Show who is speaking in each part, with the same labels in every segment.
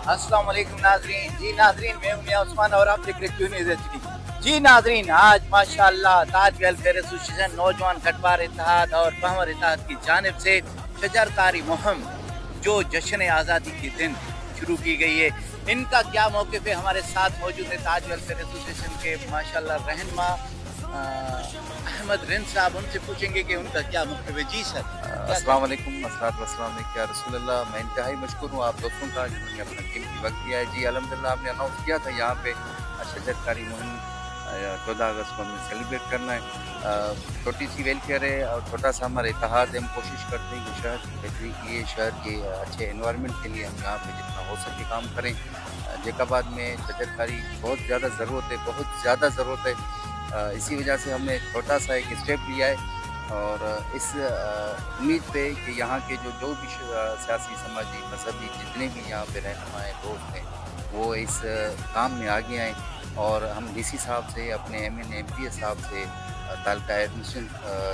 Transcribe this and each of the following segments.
Speaker 1: अस्सलाम वालेकुम नाजरीन। जी नाजरीन, मैं हूं मियां उस्मान और आप देख रहे क्यों न्यूज़ एचडी। जी नाजरीन, आज माशाअल्लाह ताज वेलफेयर एसोसिएशन, नौजवान गठबार इत्तेहाद और पहवर इत्तेहाद की जानिब से शजरकारी मुहिम जो जश्न आज़ादी के दिन शुरू की गई है, इनका क्या मौक़िफ़ है। हमारे साथ मौजूद है ताज वेलफेयर एसोसिएशन के माशाअल्लाह रहनुमा अहमद रिन साहब। उनसे पूछेंगे कि उनका क्या मौक़िफ़ है। जी सर।
Speaker 2: अस्सलाम वालेकुम, अस्सलातु वस्सलाम या रसूल अल्लाह। मैं इंतहाई मशकूर हूँ आप दोस्तों का जिन्होंने अपना कीमती वक्त दिया है। जी अल्हम्दुलिल्लाह, हमने अनाउंस किया था यहाँ पे शजरकारी मुहिम 14 अगस्त को हमें सेलिब्रेट करना है। छोटी सी वेलफेयर है और छोटा सा हमारा इत्तेहाद है। हम कोशिश करते हैं कि शहर की बेहतरी के लिए, शहर के अच्छे एनवायरनमेंट के लिए हम यहाँ पे जितना हो सके काम करें। जैकाबाद में शजरकारी बहुत ज़्यादा ज़रूरत है, बहुत ज़्यादा ज़रूरत है। इसी वजह से हमने छोटा सा एक स्टेप लिया है और इस उम्मीद पे कि यहाँ के जो भी सियासी, समाजी, मजहबी जितने भी यहाँ पे रहनुमा हैं, दोस्त हैं, वो इस काम में आगे आएँ। और हम डीसी साहब से, अपने एमएन एमपीए साहब से, तालका एडमिशन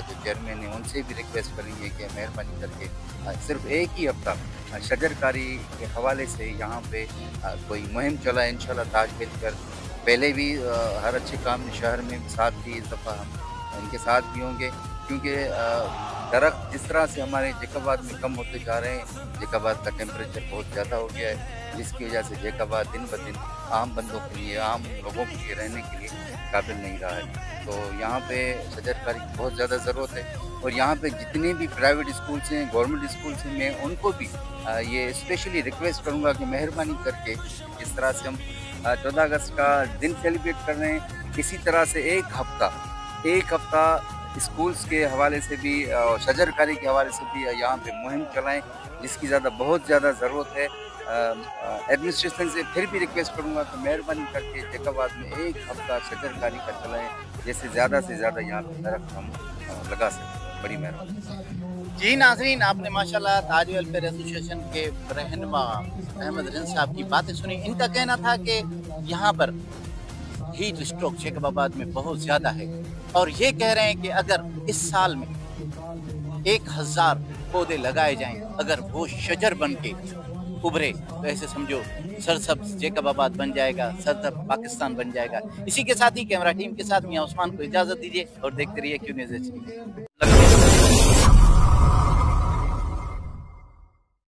Speaker 2: जो चेयरमैन हैं, उनसे भी रिक्वेस्ट करेंगे कि मेहरबानी करके सिर्फ एक ही हफ्ता शजरकारी के हवाले से यहाँ पे कोई मुहिम चलाए। इंशाल्लाह ताज वेलफेयर पहले भी हर अच्छे काम में शहर में साथ थी, इस दफ़ा हम इनके साथ भी होंगे क्योंकि दरख्त जिस तरह से हमारे जैकाबाद में कम होते जा रहे हैं, जैकाबाद का टेम्परेचर बहुत ज़्यादा हो गया है, जिसकी वजह से जैकाबाद दिन ब दिन आम बंदों के लिए, आम लोगों के लिए रहने के लिए काबिल नहीं रहा है। तो यहाँ पे शजरकारी की बहुत ज़्यादा ज़रूरत है। और यहाँ पे जितने भी प्राइवेट स्कूल्स हैं, गवर्नमेंट स्कूल्स हैं, मैं उनको भी ये स्पेशली रिक्वेस्ट करूँगा कि मेहरबानी करके जिस तरह से हम 14 अगस्त का दिन सेलिब्रेट कर रहे हैं, इसी तरह से एक हफ्ता स्कूल्स के हवाले से भी और शजरकारी के हवाले से भी यहाँ पे मुहिम चलाएं, जिसकी बहुत ज़्यादा ज़रूरत है। एडमिनिस्ट्रेशन से फिर भी रिक्वेस्ट करूँगा कि मेहरबानी करके जैकाबाद में एक हफ्ता शजरकारी का चलाएं, जैसे ज़्यादा से ज़्यादा यहाँ पे दरख्त हम लगा सकें। बड़ी मेहरबानी।
Speaker 1: जी नाजरीन, आपने माशाल्लाह ताज वेलफेयर एसोसिएशन के रहनुमा अहमद रिन साहब की बातें सुनी। इनका कहना था कि यहाँ पर हीट स्ट्रोक जैकबाबाद में बहुत ज़्यादा है और ये कह रहे हैं कि अगर इस साल में 1000 पौधे लगाए जाएं, अगर वो शजर बन के उभरे तो ऐसे समझो सरसब्ज जैकबाबाद बन जाएगा, सरसब्ज पाकिस्तान बन जाएगा। इसी के साथ ही कैमरा टीम के साथ मियां उस्मान को इजाज़त दीजिए और देखते रहिए क्यों न्यूज़ एचडी।